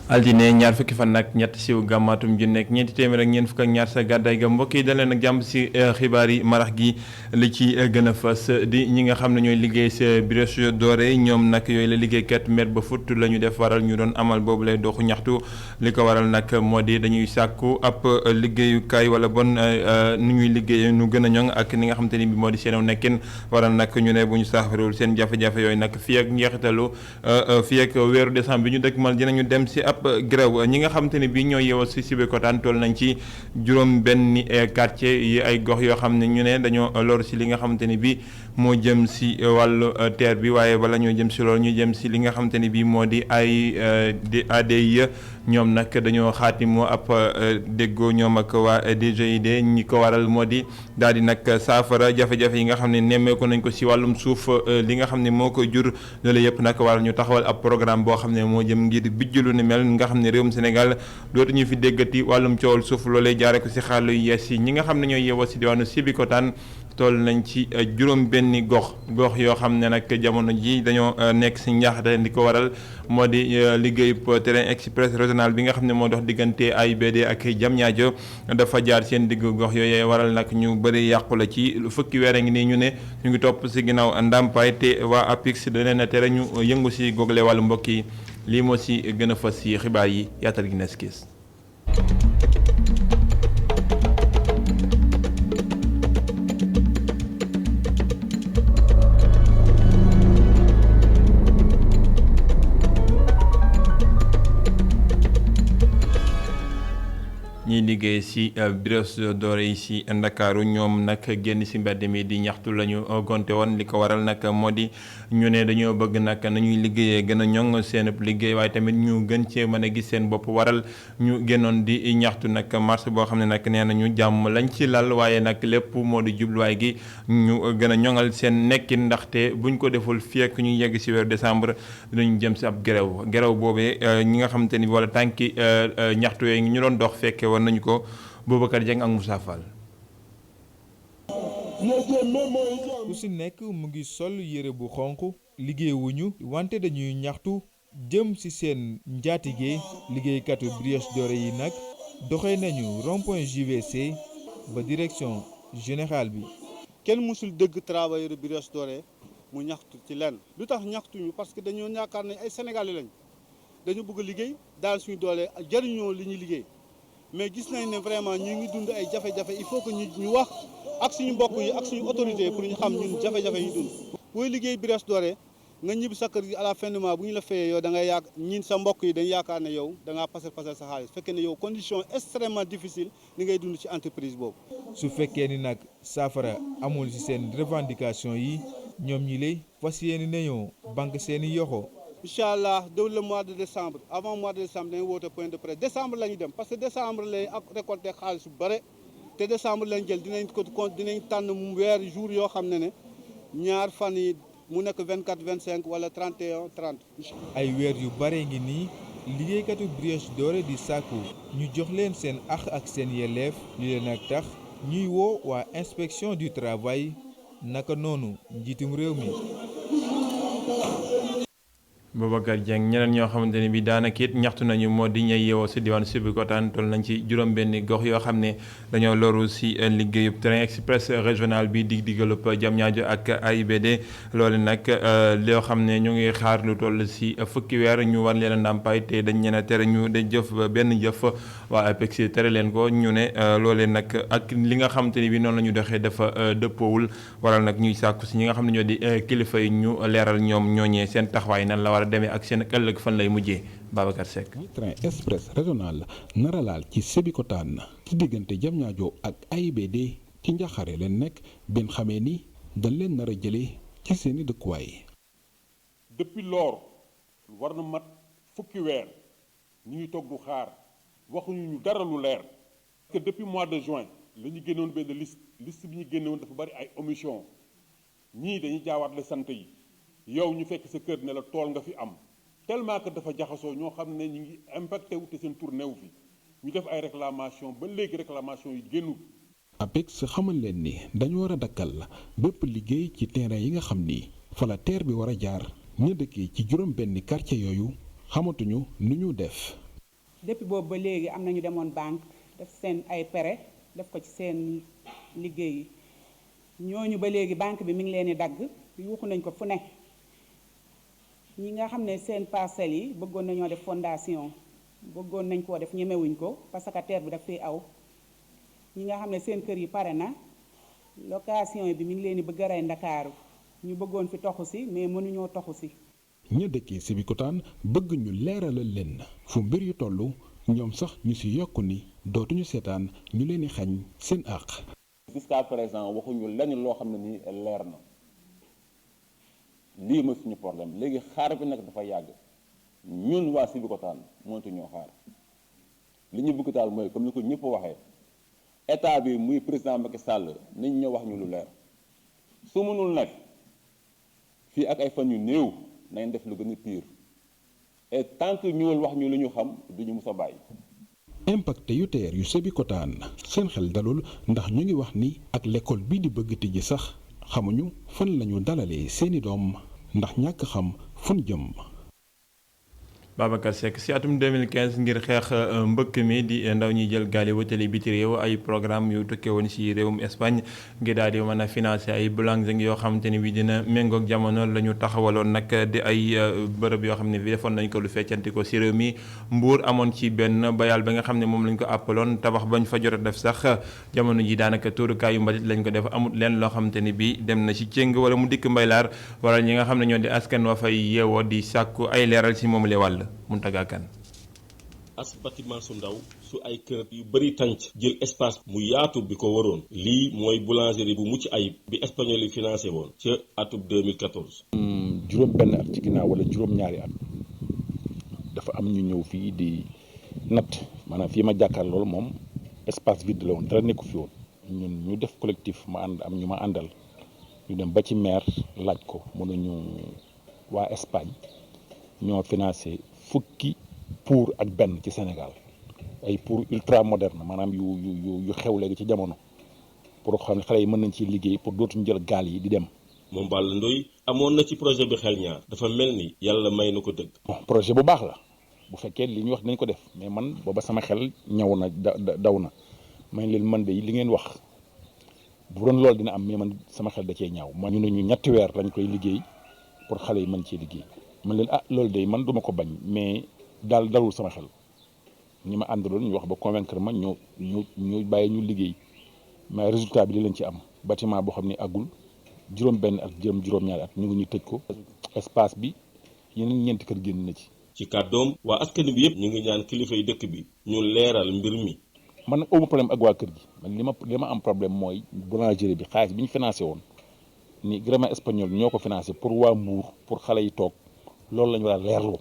altine ñaar fukki fan nag ñett siw gàmmaatum ju nekk ñeenti téeméer ak ñeent fukk ak ñaar sa gàddaay ga mbokk yi daleen ak jàmm si xibaar yi marax gi li ci gën a fas di ñi nga xam ne ñooy liggéey sa Brioche Dorée ñoom nag yooyu la liggéeykat mer ba fut la ñu def waral ñu doon amal boobu lay doxu ñaxtu li ko waral nag moo di dañuy sàkku ab liggéeyukaay wala bon nu ñuy liggéey nu gën a ñoŋ ak ni nga xam te ni bi moo di seenaw nekkin waral nag ñu ne bu ñu saafarewul seen jafe-jafe yooyu nag fii ak njeexitalu fii ak weeru décembre bi ñu dëkkmal dinañu dem si ab grève ñi nga xamante ne bii ñoo yeewoo si Sébikotane toll nañ ci juróom benn quartier yi ay gox yoo xam ne ñu ne dañoo loru si li nga xamante ni bii moo jëm si wàllu terre bi waaye bala ñoo jëm si loolu ñu jëm si li nga xamante ni bii moo di ay ADIE ñoom nag dañoo xaatimoo ab déggoo ñoom ak waa DGID ñi ko waral moo di daal di nag saafara jafe-jafe yi nga xam ne nemmeeku nañ ko si wàllum suuf li nga xam ne moo koy jur loolu yëpp nag waral ñu taxawal ab programme boo xam ne moo jëm ngir bijjlu ni mel nga xam ne réewum Sénégal dootuñu fi déggati wàllum coowal suuf loolee jaare ko si xaalu yees yi ñi nga xam ne ñooy yeewoo si diwaanu Sébikotane toll nañ ci juróom benni gox yoo xam ne nag jamono ji dañoo nekk si njaaxate di ko waral moo di liggéeyub train express régional bi nga xam ne moo dox diggante AIBD ak Diamniadio dafa jaar seen diggu gox yooyu waral nag ñu bëri yàqu la ci fukki weer a ngi nii ñu ne ñu ngi topp si ginnaaw ndàmpaay te waa APIX da leen a tere ñu yëngu si googule wàllu mbokk yi lii moo si gën a fas si xibaar yi yaatal gi nees kiis ñiy liggéey si Brioche Dorée yi si Ndakaaru ñoom nag génn si mbedd mi di ñaxtu la ñu gonte woon li ko waral nag moo di ñu ne dañoo bëgg nag nañuy liggéeyee gën a ñoŋ seen liggéey waaye tamit ñu gën cee mën a gis seen bopp waral ñu génnoon di ñaxtu nag marche boo xam ne nag nee nañu jàmm lañ ci lal waaye nag lépp moo di jubluwaay gi ñu gën a ñoŋal seen nekkin ndaxte buñ ko deful fii ak ñu yegg si weeru décembre dinañu jëm si ab grève boobee ñi nga xamante ni wala tànki ñaxtu yooyu ñu doon dox fekke woon nañu ko Boubacar Dieng ak Moussa Fall. ku si nekk mu ngi sol yére bu xonq liggéeyuñu wante dañuy ñaxtu jëm ci seen njaatige liggéeykatu Brioche Dorée yi nag doxee nañu rond-point JVC ba direction générale bi. kenn mësul dëgg travailleur Brioche Dorée mu ñaxtu ci lenn lu tax ñaxtuñu parce que dañoo yaakaar ne ay sénégalais lañ dañu bëgg a liggéey daal suñu doole jëriñoo li ñuy liggéey mais gis nañ ne vraiment ñu ngi dund ay jafe-jafe il faut que ñu wax ak suñu mbokk yi ak suñu autorité pour ñu xam ñun jafe-jafe yi dund. booy liggéey Brioche Dorée nga ñibbi sa kër gi à la fin du mois bu ñu la fayee yow da ngay ñin sa mbokk yi dañ yaakaar ne yow da ngaa passer sa xaalis fekkee ne yow condition extrêmement difficile li ngay dund ci entreprise boobu. su fekkee ni nag saafara amul ci seen revendication yi ñoom ñi lay fas yéene nañoo banque seeni yoxo. incha allah dès le mois de décembre avant mois de décembre dañuy woote point de presse décembre la ñu dem parce que décembre lay ak récolté xaalis bu bare te décembre lañ jël dinañ tànn weer jour yoo xam ne ñaar fan yi mu nekk 24 25 wala 31 30. ay weer yu bare ngi nii liggéeykatu Brioche Dorée di sàkku ñu jox leen seen àq ak seen yelleef li leen ak tax ñuy woo waa inspection du travail naka noonu njiitum réew mi. Boubacar Dieng ñeneen ñoo xamante ne bi daanaka it ñaxtu nañu moo di ñay yeewoo si diwaanu Sébikotane toll nañ ci juróom benni gox yoo xam ne dañoo loru si liggéeyub train express régional bi dig digalub Diamniadio ak AIBD loolu nag loo xam ne ñu ngi xaar lu toll si fukki weer ñu war leen a ndàmpaay te dañ leen a tere ñu de jëf benn jëf waa APEX tere leen ko ñu ne loolee nag ak li nga xamante ni bi noonu la ñu doxee dafa dëppoowul waral nag ñuy sàkku si ñi nga xam ne ñoo di kilifa yi ñu leeral ñoom ñooñee seen taxawaay nan la war a demee ak seen ëllëg fan lay mujjee Babacar Seck. train express régional nara laal ci Sébikotane ci diggante Diamniadio ak AIBD ci njaxare leen nekk benn xamee ni dañ leen nar a jëlee ci seeni dëkkuwaay. depuis lors war na mat fukki weer ñu ngi toog du xaar waxuñu ñu dara lu leer. parce que depuis mois de juin la ñu génnoon benn liste bi ñu génnoon dafa bari ay omission ñii dañuy jaawaat la sant yi. yow ñu fekk sa kër ne la tool nga fi am tellement que dafa jaxasoo ñoo xam ne ñu ngi impacté wu te seen tour new fi ñu def ay réclamation ba léegi réclamation yi génnul. APEX xamal leen ni dañu war a dakkal bépp liggéey ci terrain yi nga xam ni fa la TER bi war a jaar ña dëkkee ci juróom benn quartier yooyu xamatuñu nu ñu def. depuis boobu ba léegi am nañu demoon banque def seen ay prêt def ko ci seen liggéey yi ñooñu ba léegi banque bi mi ngi leen di dagg yuuxu nañ ko fu ne ñi nga xam ne seen parcelles yi bëggoon nañoo def fondation bëggoon nañ koo def ñemewuñ ko parce que terre bi daf fiy aw ñi nga xam ne seen kër yi pare na location bi mi ngi leen di bëgg a rey Ndakaaru ñu bëggoon fi toxu si mais mënuñoo toxu si. ña dëkkee Sébikotane bëgg ñu leeralal leen fu mbir yu toll ñoom sax ñu ci yokku ni dootuñu seetaan ñu leen di xañ seen àq. jusqu'à présent waxuñu lenn loo xam ne ni leer na lii mooy suñu problème léegi xaar bi nag dafa yàgg ñun waa Sébikotane mënatu ñoo xaar li ñu bëgg daal mooy comme ni ko ñëpp waxee état bi muy président Macky Sall nañ ñëw wax ñu lu leer su mënul nag fii ak ay fan yu néew nañ def lu gën a pire et tant que ñëwul wax ñu lu ñu xam duñu mus a bàyyi. impacté yu teer yu Sébikotane seen xel dalul ndax ñu ngi wax ni ak l'école bii di bëgg tijji sax xamuñu fan lañu dalalee seeni doom ndax ñàkk xam fun jëm. Babacar Seck si atum 2015 ngir xeex mbëkk mi di ndaw ñuy jël gaal yi wutali biti réew ay programme yu tukkee woon si réewum Espagne ngir daal di mën a financer ay boulangerie yoo xamante ni bi dina méngoog jamono la ñu taxawaloon nag di ay bërëb yoo xam ne bi defoon nañ ko lu feccanti ko si réew mi Mbuur amoon ci benn bayal ba nga xam ne moom lañ ko àppaloon tabax bañ fa jot a def sax jamono ji daanaka tuurukaayu mbalit lañ ko def amut leen loo xamante ni bi dem na si cëng wala mu dikk mbaylaar wala ñi nga xam ne ñoo di askan wa fay yeewoo di sàkku ay leeral si moom le wàll Muntaga Kane. as bâtiment su ndaw su ay kër yu bari tànc jël espace mu yaatu bi ko waroon lii mooy boulangerie bu mucc ayib bi espagnol yi financé woon ca atub 2014. juróom benn at ci ginnaaw wala juróom ñaari at dafa am ñu ñëw fii di natt maanaam fii ma jàkkaar loolu moom espace vide la woon dara nekku fi woon ñun ñu def collectif ma ànd am ñu ma àndal ñu dem ba ci maire laaj ko mënuñu waa Espagne ñoo financé fukki pour ak benn ci Sénégal ay pour ultra moderne maanaam yu xew léegi ci jamono pour xam ne xale yi mën nañ ci liggéey pour dootuñu jël gaal yi di dem. moom Balla Ndoye amoon na ci projet bi xel ñaar dafa mel ni yàlla may na ko dëgg. bon projet bu baax la bu fekkee li ñu wax nañ ko def mais man booba sama xel ñaw na daw na may leen man de li ngeen wax bu doon loolu dina am mais man sama xel da cee ñaaw. man ñu ne ñu ñetti weer lañ koy liggéey pour xale yi mën cee liggéey man leen loolu de man duma ko bañ mais dalul sama xel ñi ma àndaloon ñu wax ba convaincre ma ñu bàyyi ñu liggéey mais résultat bi li lañ ci am bâtiment boo xam ne àggul juróom benn at jëm juróom-ñaari at ñu ngi ñu tëj ko espace bi yeneen ñeenti kër génn na ci. ci kàddoom waa askan bi yëpp ñu ngi ñaan kilifa yi dëkk bi ñu leeral mbir mi. man nag amu problème ak waa kër gi man li ma am problème mooy boulangerie bi xaalis bi ñu financé woon ni gouvernement espagnol ñoo ko financé pour waa Mbour pour xale yi toog loolu la ñu war a leerlu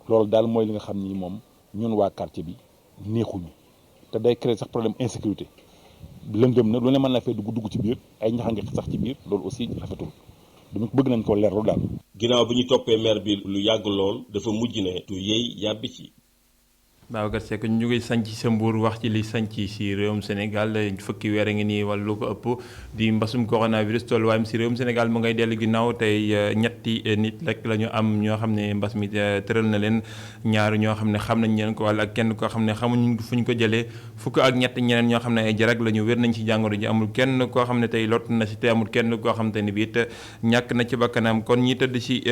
loolu daal mooy li nga xam ni moom ñun waa quartier bi neexuñu te day créer sax problème insécurité lëndëm na lu ne mën naa fee dugg ci biir ay ñaxa ngi sax ci biir loolu aussi rafetul dama bëgg nañ ko leerlu daal. ginnaaw bi ñu toppee maire bi lu yàgg lool dafa mujj ne tu yey yàbbi ci. Babacar Seck ñu ngi sanc sa Mbuur wax ci li sanc si réewum Sénégal fukki weer a ngi nii wala lu ko ëpp di mbasum coronavirus tolluwaayam si réewum Sénégal mu ngay dellu ginnaaw tey ñetti nit rek la ñu am ñoo xam ne mbas mi tëral na leen ñaar ñoo xam ne xam nañ leen ko wala ak kenn koo xam ne xamuñ fu ñu ko jëlee fukk ak ñett ñeneen ñoo xam ne ay jarag la ñu wér nañ ci jàngoro ji amul kenn koo xam ne tey lot na si te amul kenn koo xam te ne bii it ñàkk na ci bakkanam kon ñi tëdd si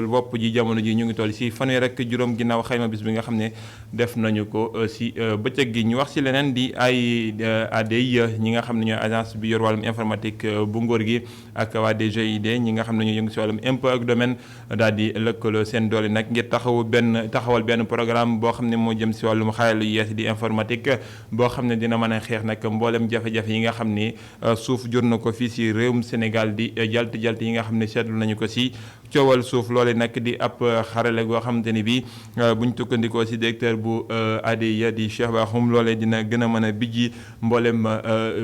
wopp ji jamono ji ñu ngi toll si fanweer ak juróom ginnaaw xayma bis bi nga xam ne def nañu ko si bëccëg gi ñu wax si leneen di ay ADI ñi nga xam ne ñooy agence bi yor wàllum informatique bu ngóor gi ak waa DGID ñi nga xam ne ñoo yëngu si wàllum impôt ak domaine daal di lëkkaloo seen doole nag ngir taxawal benn programme boo xam ne moo jëm si wàllum xarala yu yees di informatique boo xam ne dina mën a xeex nag mboolem jafe-jafe yi nga xam ni suuf jur na ko fii si réewum Sénégal di jalt yi nga xam ne seetlu nañu ko si coowal suuf loole nag di ab xarale goo xamante ni bi buñ tukkandikoo si directeur bu ADIA di Cheikh Bakhoum loole dina gën a mën a bijji mboolem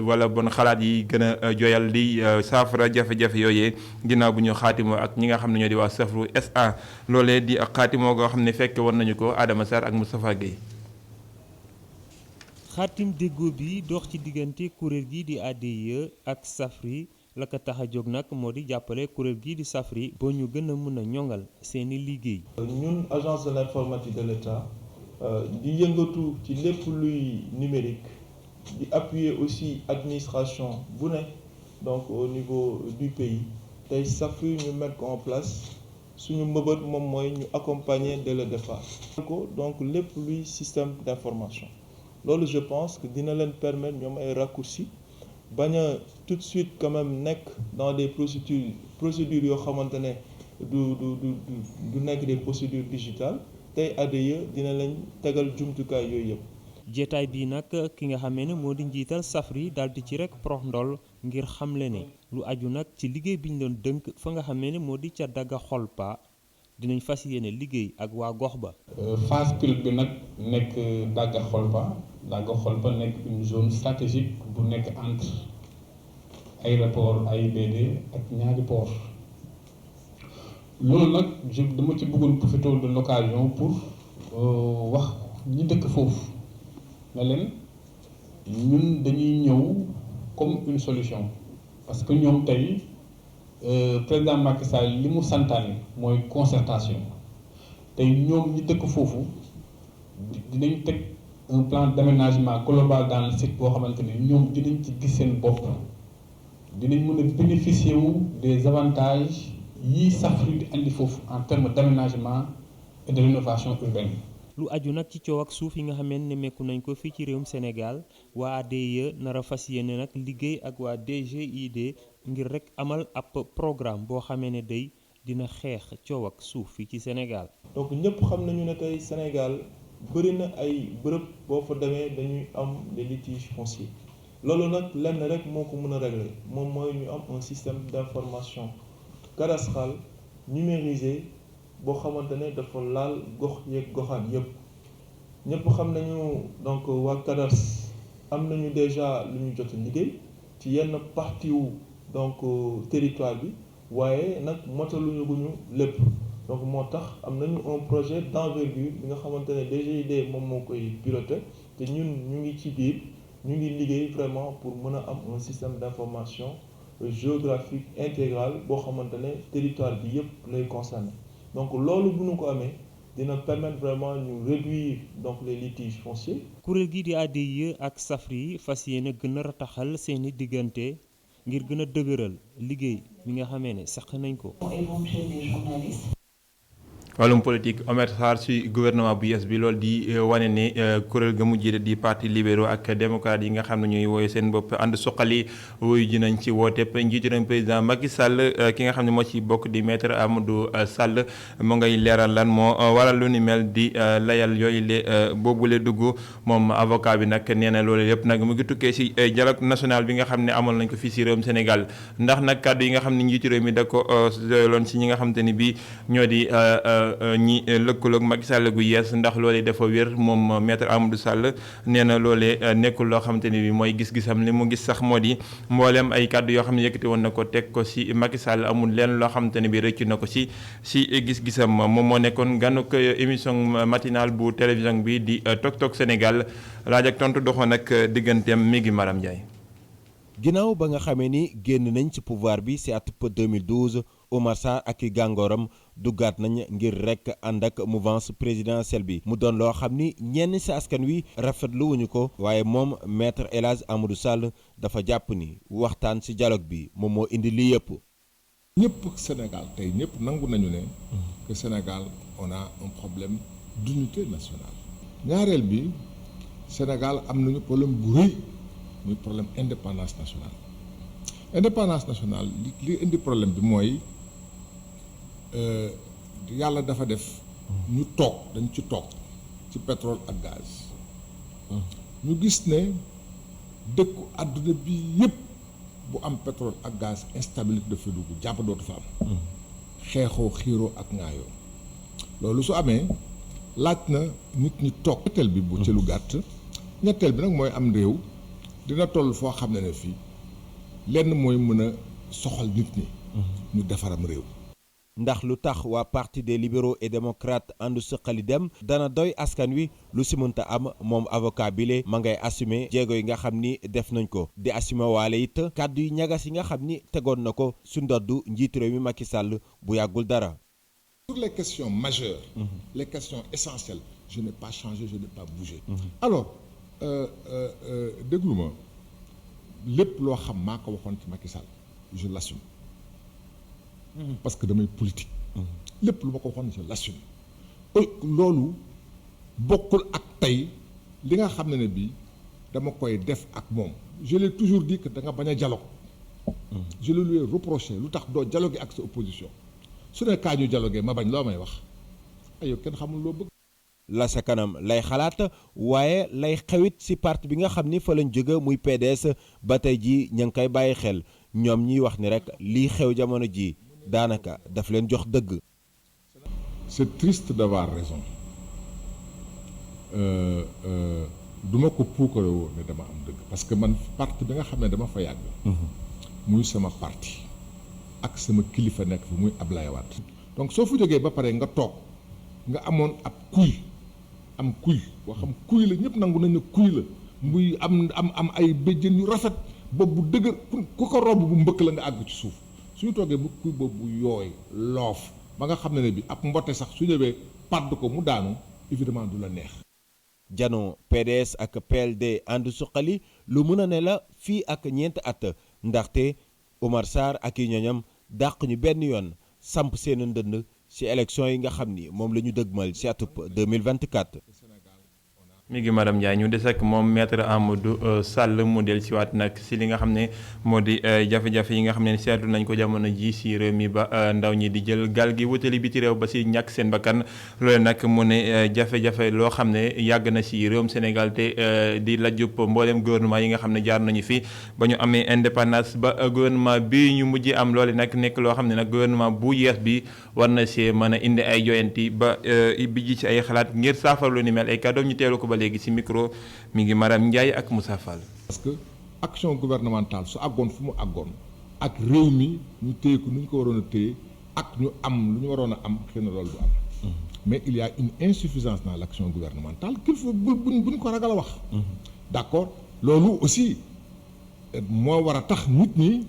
wala bon xalaat yi gën a joyal di saafara jafe-jafe yooyee ginnaaw bu ñu xaatimoo ak ñi nga xam ne ñoo di waa Safru SA loolee di ak xaatimoo goo xam ne fekk woon nañu ko Adama Sarr ak Moustapha Guèye. xaatim déggoo bi dox ci diggante kuréel gi di ADIA ak Safri la ko tax a jóg nag moo di jàppale kuréel gii di Safri ba ñu gën a mën a ñoŋal seeni liggéey. ñun agence de l'informatique de l'État di yëngatu ci lépp luy numérique di appuyer aussi administration bu ne donc au niveau du pays tey SAFRU ñu mettre ko en place suñu mbëbët moom mooy ñu accompagner dès le départ ko donc lépp luy système d'information loolu je pense que dina leen permettre ñoom ay raccourcis bañ a tout de suite quand même nekk dans des procédures yoo xamante ne du nekk des procédures digitales tey ADIE dina leen tegal jumtukaay yooyu yëpp. jeetaay bii nag ki nga xamee ne moo di njiital SAFRU daal di ci rek prox ndol ngir xamle ne lu aju nag ci liggéey bi ñu doon dënk fa nga xamee ne moo di ca Daga Xolpa dinañ fas yéene liggéey ak waa gox ba. phase pilote bi nag nekk Daga Xolpa nekk une zone stratégique bu nekk entre aéroport AIBD ak ñaari port loolu nag dama ci bëggoon profiter de l'occasion pour wax ñi dëkk foofu ne leen ñun dañuy ñëw comme une solution parce que ñoom tey président Macky Sall li mu santaane mooy concertation tey ñoom ñi dëkk foofu dinañ teg un plan d'aménagement global dans le site boo xamante ne ñoom dinañ ci gis seen bopp dinañ mën a bénéficier wu des avantages yii SAFRU di andi foofu en termes d'aménagement et de rénovation urbaine. lu aju nag ci coow ak suuf yi nga xamee ne mekku nañ ko fii ci réewum Sénégal waa ADIE nar a fas yéene nag liggéey ak waa DGID ngir rek amal ab programme boo xamee ne day dina xeex coow ak suuf fii ci Sénégal. donc ñëpp xam nañu ne tey Sénégal bëri na ay bërëb boo fa demee dañuy am des litiges fonciers loolu nag lenn rek moo ko mën a régler moom mooy ñu am un système d'information cadastral numérisé boo xamante ne dafa laal gox yeeg goxaan yëpp ñëpp xam nañu donc waa cadastre am nañu déjà lu ñu jot a liggéey ci yenn partie wu donc territoire bi waaye nag motaluñu guñu lépp donc moo tax am nañu un projet d'envergure bi nga xamante ne DGID moom moo koy piloté te ñun ñu ngi ci biir ñu ngi liggéey vraiment pour mën a am un système d'information géographique intégral boo xamante ne territoire bi yëpp lay concerné donc loolu bu ñu ko amee dina permettre vraiment ñu réduire donc les litiges fonciers. kuréel gi di ADIE ak SAFRU fas yéene gën a rataxal seeni diggante ngir gën a dëgëral liggéey mi nga xamee ne sax nañ ko. wàllum politique Omer Sarr ci gouvernement bu yees bi loolu di wane ne kuréel ga mu jiite di parti libéraux ak démocrates yi nga xam ne ñuy wooye seen bopp ànd suqali wuyu ji nañ ci woote njiitu réew président Macky Sall ki nga xam ne moo ci bokk di maître Amadou Sall mu ngay leeral lan moo waral lu ni mel di layal yooyu le boobule dugg moom avocat bi nag nee na loolu yëpp nag mu ngi tukkee ci dialogue national bi nga xam ne amal nañ ko fii ci réewum Sénégal ndax nag kàddu yi nga xam ne njiitu réew mi da ko doyaloon ci ñi nga xam te ni bii ñoo di ñi lëkkaloog Macky Sall gu yees ndax loolee dafa wér moom maître Amadou Sall nee na loolee nekkul loo xamante ni bi mooy gis-gisam li mu gis sax moo di mbooleem ay kàddu yoo xam ne yëkkati woon na ko teg ko ci Macky Sall amul leen loo xamante ne bi rëccu na ko ci gis-gisam moom moo nekkoon ganuk émission matinale bu télévision bi di Tok Tok Sénégal laaj ak tontu doxoon ak digganteem mi ngi Maram Ndiaye. ginnaaw ba nga xamee ni génn nañ ci pouvoir bi ci atub 2012 Oumar Sarr ak i gàngooram duggaat nañ ngir rek ànd ak mouvance présidentielle bi mu doon loo xam ni ñenn ci askan wi rafetlu wuñu ko waaye moom maître El Hadj Amadou Sall dafa jàpp ni waxtaan ci dialogue bi moom moo indi lii yëpp. ñëpp Sénégal tey ñëpp nangu nañu ne que Sénégal on a un problème d'unité nationale. ñaareel bi Sénégal am nañu problème bu rëy muy problème indépendance nationale indépendance nationale li indi problème bi mooy yàlla dafa def ñu toog dañ ci toog ci pétrole ak gaz ñu gis ne dëkku àdduna bi yépp bu am pétrole ak gaz instabilité dafa dugg jàpp dootu fa am xeexoo xiiroo ak ŋaayoo loolu su amee laaj na nit ñi toog ñetteel bi bu ci lu gàtt ñetteel bi nag mooy am réew dina toll foo xam ne fii lenn mooy mën a soxal nit ñi ñu defaram réew. ndax lu tax waa parti des libéraux et démocrates àndu suqali dem dana doy askan wi lu si mënta am moom avocat bile ma ngay assumer jéego yi nga xam ni def nañ ko di assumer waale it kàddu yi ñagas yi nga xam ni tegoon na ko su ndoddu njiitu réew mi Macky Sall bu yàggul dara. Sur les questions majeures, les questions essentielles, je n'ai pas changé, je n'ai pas bougé. Alors déglu ma lépp loo xam maa ko waxoon ci Macky Sall je l'assume parce que damay politique. lépp lu ma ko waxoon je l'assume. loolu bokkul ak tey li nga xam ne bii dama koy def ak moom je l'ai toujours dit que da nga bañ a dialogue. je le lui ai reproché lu tax doo dialoguer ak sa opposition su ne kaa ñu dialoguer ma bañ loo may wax aywa kenn xamul loo bëgg. la sa kanam lay xalaat waaye lay xewit ci parti bi nga xam ni fa lañ jóge muy PDS ba tey jii ña ngi koy bàyyi xel ñoom ñiy wax ni rek lii xew jamono ji daanaka daf leen jox dëgg. c'est triste d'avoir raison duma ko puukarewoo ne dama am dëgg parce que man parti bi nga xam ne dama fa yàgg. muy sama parti ak sama kilifa nekk fi muy Ablaye Wade. donc soo fa jógee ba pare nga toog nga amoon ab kuy am kuy boo xam kuy la ñëpp nangu nañ ne kuy la muy am ay béjjën yu rafet boobu bu dëgër ku ko robb bu mbëkk la nga àgg ci suuf suñu toogee bu kuy boobu yooy loof ba nga xam ne bi ab mbote sax su ñëwee padd ko mu daanu évidemment du la neex. Jano PDS ak PLD ànd suqali lu mën a ne la fii ak ñeenti at ndaxte Omar Sarr ak yi ñoñam dàq ñu benn yoon samp seen ndënd ci élection yi nga xam ni moom la ñu dëgmal ci atub 2024. mi ngi madame Ndiaye ñu des ak moom maître Amadou Sall mu del si waat nag si li nga xam ne moo di jafe-jafe yi nga xam ne seetlu nañ ko jamono ji si réew mi ba ndaw ñi di jël gaal gi wutali biti réew ba si ñàkk seen bakkan loolu nag mu ne jafe-jafe loo xam ne yàgg na si réewum Sénégal te di lajjub mboolem gouvernement yi nga xam ne jaar nañu fi ba ñu amee indépendance ba gouvernement bi ñu mujj am loole nag nekk loo xam ne nag gouvernement bu yees bi war na see mën a indi ay joyanti ba bi ji ci ay xalaat ngir saafara lu ni mel ay kàddoom ñu teelu ko ba léegi ci micro mi ngi Maram Ndiaye ak Moussa Fall. parce que action gouvernementale su àggoon fu mu àggoon ak réew mi ñu téye ko nu ñu ko waroon a téye ak ñu am lu ñu waroon a am xëy na loolu du am. mais il y a une insuffisance dans l'action gouvernementale qu'il faut buñ ko ragal a wax. d'accord loolu aussi moo war a tax nit ñi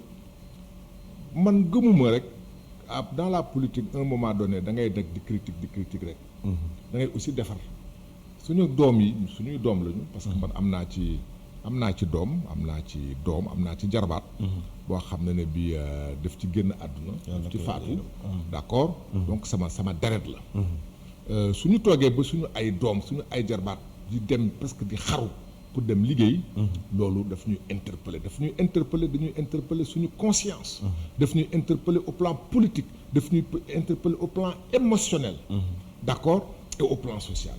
man gëmuma rek dans la politique un moment donné da ngay deg di critique rek. da ngay aussi defar. suñu doom yi suñuy doom lañu parce que man am naa ci doom am naa ci jarbaat boo xam ne bi daf ci génn àdduna daf ci faatu d'accord donc sama deret la suñu toogee ba suñu ay doom suñu ay jarbaat di dem presque di xaru pour dem liggéey loolu daf ñuy interpeller dañuy interpeller suñu conscience daf ñuy interpeller au plan politique daf ñuy interpeller au plan émotionnel d'accord et au plan social.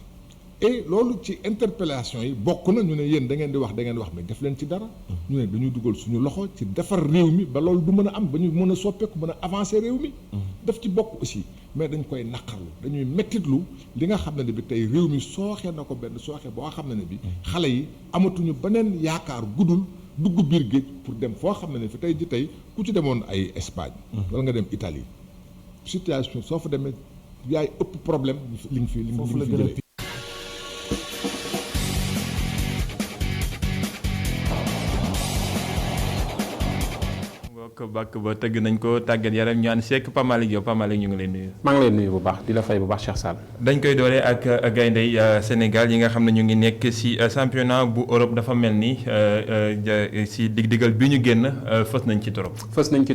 et loolu ci interpellation yi bokk na ñu ne yéen da ngeen di wax mais def leen ci dara ñu ne dañuy dugal suñu loxo ci defar réew mi ba loolu du mën a am ba ñu mën a soppeeku mën a avancer réew mi daf ci bokk aussi mais dañ koy naqarlu dañuy mettitlu li nga xam ne bi tey réew mi sooxee na ko benn sooxe boo xam ne bi xale yi amatuñu beneen yaakaar guddul dugg biir géej pour dem foo xam ne fi tey ji tey ku ci demoon ay Espagne wala nga dem Italie situation soo fa demee yaay ëpp problème li nga fi jëlee bàkk ba tëgg nañ ko tàggat yaram ñu ànd seek Pamalik yow Pamalik ñu ngi lay nuyu. maa ngi lay nuyu bu baax di la fay bu baax Cheikh Sall. dañ koy dooree ak gayndey Sénégal yi nga xam ne ñu ngi nekk ci championnat bu Europe dafa mel ni ci dig-digal bi ñu génn fës nañ ci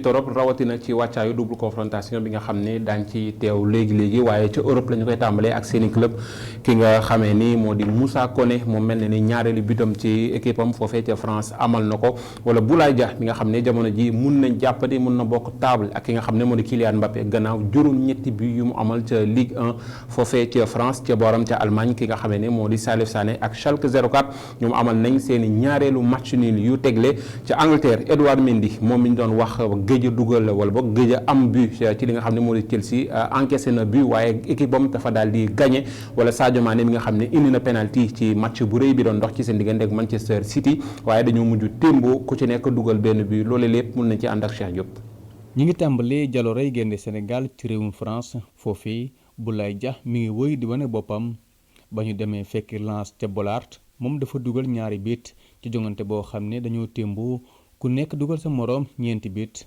torop. rawatina ci wàccaayu double confrontation bi nga xam ne daañ ci teew léegi waaye ca Europe la ñu koy tàmbalee ak seeni club ki nga xamee ni moo di Moussa Koné moom mel ne ni ñaareelu bitam ci équipe am foofee ca France amal na ko wala Boulaye Dia mi nga xam ne jamono ji mun nañ jàppandi mën na bokk table ak ki nga xam ne moo di Kylian Mbappé gannaaw juróom-ñetti bi yu mu amal ca Ligue 1 foofee ca France ca booram ca Allemagne ki nga xamee ne moo di Salif Sané ak Schalke 04 ñoom amal nañ seeni ñaareelu match nul yu tegle ca Angleterre Edouard Mendy moom mi ñu doon wax gëj a dugal wala boog gëj a am but ci li nga xam ne moo di Chelsea encaissé na but waaye équipe bam dafa daal di gagné wala Sadio Mané mi nga xam ne indi na penalty ci match bu rëy bi doon dox ci seen diggante ak Manchester City waaye dañoo mujj témboo ku ci nekk dugal benn but loolu lépp mën nañ ci ànd ak Cheikh Diop. ñi ngi tàmbalee jaloorey gaynde Sénégal ci réewum France foofii Boulaye Dia mi ngi wëy di wane boppam ba ñu demee fekki Lens ca Bollaert moom dafa dugal ñaari bit ci jongante boo xam ne dañoo témboo ku nekk dugal sa moroom ñeenti bit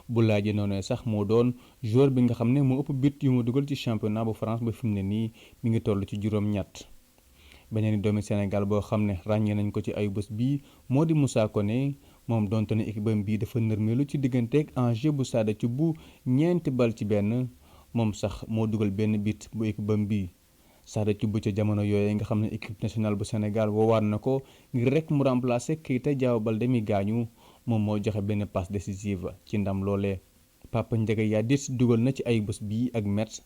Boulaye Dia noonu sax moo doon joueur bi nga xam ne moo ëpp but yu mu dugal ci championnat bu France ba fi mu ne nii mi ngi toll ci juróom-ñett. beneen doomi Sénégal boo xam ne ràññee nañ ko ci ay bés bii moo di Moussa Koné moom donte ne équipe am bii dafa nërmeelu ci digganteeg Angers bu Sada Thioub 4-1 moom sax moo dugal benn but bu équipe am bii. Sada Thioub ca jamono yooyu nga xam ne équipe nationale bu Sénégal woowaat na ko ngir rek mu remplacer Keita Diao Baldé mi gaañu moom moo joxe benn passe décisive ci ndam loolee. Papa Ndiaga Yadit dugal na ci ay bés bii ak Metz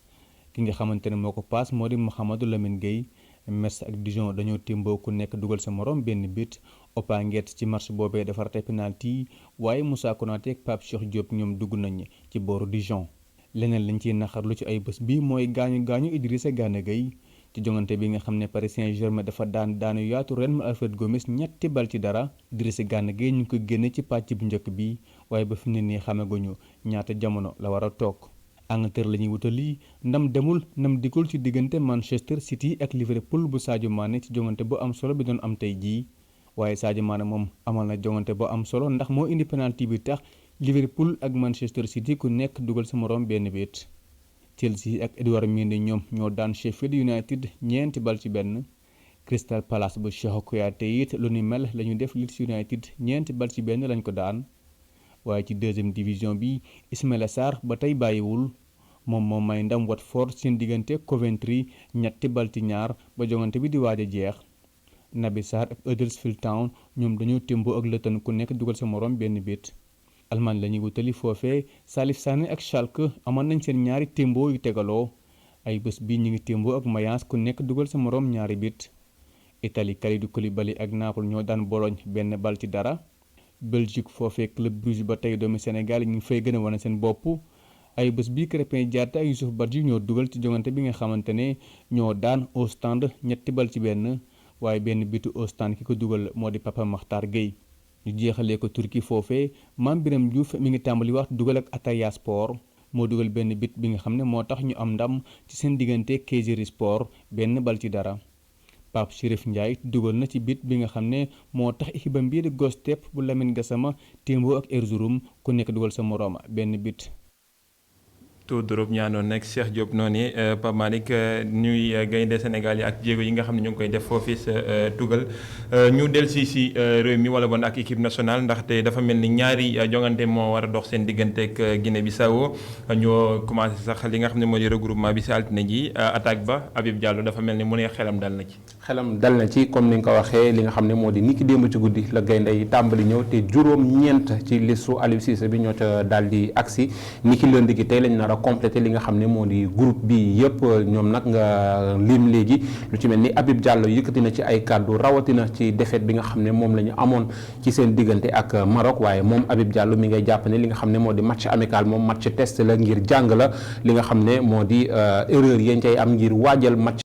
ki nga xamante ne moo ko paas moo di Mouhamadou Lamine Gueye. Metz ak Dijon dañoo témboo ku nekk dugal sa morom benn but Opa Nguet ci match boobee dafa raté penalty waaye Moussa Konaté ak Pape Cheikh Diop ñoom dugg nañ ci booru Dijon. leneen lañ ciy naqarlu ci ay bés bi mooy gaañu Idrissa Gana Gueye ci jongante bi nga xam ne Paris Saint-Germain dafa daanu yaatu Real Alfred Gomis 3-0 Idrissa Gana Gueye ñu ngi ko génne ci pàcc bu njëkk bi waaye ba fi mu ne nii xamaguñu ñaata jamono la war a toog. Angleterre la ñuy wutali ndam demul ndam dikkul ci diggante Manchester City ak Liverpool bu Sadio Mané ci jongante bu am solo bi doon am tey jii waaye Sadio Mané moom amal na jongante bu am solo ndax moo indi penalty bi tax Liverpool ak Manchester City ku nekk dugal sa moroom benn bit. Chelsea ak Edouard Mendy ñoom ñoo daan Sheffield United 4-1 Crystal Palace bu Cheikhou Kouyaté it lu ni mel la ñu def Leeds United 4-1 lañ ko daan. waaye ci deuxième division bi Ismaïla Sarr ba tey bàyyiwul moom may ndam Watford seen diggante Coventry 3-2 ba jongante bi di waaj a jeex. Naby Sarr ak Huddersfield Town ñoom dañoo témboo ak Luton ku nekk dugal sa morom benn bit. Allemagne la ñuy wutali foofee Salif Sané ak Schalke amoon nañ seen ñaari témboo yu tegaloo ay bés bi ñu ngi témboo ak Mayence ku nekk dugal sa morom ñaari bit. Italie Kalidou Koulibaly ak Naples ñoo daan Bologne 1-0. Belgique foofee Club Brugge ba tey doomi Sénégal ñu ngi fay gën a wane seen bopp ay bés bii Krépin Diatta ak Youssouf Badji ñoo dugal ci jongante bi nga xamante ne ñoo daan Ostende 3-1 waaye benn bitu Ostende ki ko dugal moo di Papa Makhtar Gueye. ñu jeexalee ko Turquie foofee Mame Biram Diouf mi ngi tàmbali wax dugal ak Atayaspor moo dugal benn bit bi nga xam ne moo tax ñu am ndam ci seen diggante Kayserispor 1-0. Pape Chérif Ndiaye dugal na ci bit bi nga xam ne moo tax équipe am bii di Göztepe bu Lamine Gassama témboo ak Erzurum ku nekk dugal sa moroom benn bit. Tour d'Europe ñaanoon nekk Cheikh Diop noonu Pape Malick ñuy gaynde Sénégal yi ak jéego yi nga xam ne ñu ngi koy def foofu sa tugal ñu dellusi si réew mi wala bon ak équipe nationale ndaxte dafa mel ni ñaari jongante moo war a dox seen diggante ak Guinée Bissau ñoo commencé sax li nga xam ne moo di regroupement bi si altine ji attaque ba Habib Diallo dafa mel ni mu ne xelam dal na ci. xelam dal na ci comme ni nga ko waxee li nga xam ne moo di niki démb ci guddi la gaynde yi tàmbali ñëw te juróom-ñeent ci listu Aliou Cissé bi ñoo ca daal di agsi niki lundi gi tey lañ nar a complété li nga xam ne moo di groupe bi yëpp ñoom nag nga lim léegi lu ci mel ni Habib Diallo yëkkati na ci ay kàddu rawatina ci défaite bi nga xam ne moom la ñu amoon ci seen diggante ak Maroc waaye moom Habib Diallo mi ngay jàpp ne li nga xam ne moo di match amical moom match test la ngir jàng la li nga xam ne moo di erreur yañ cay am ngir waajal match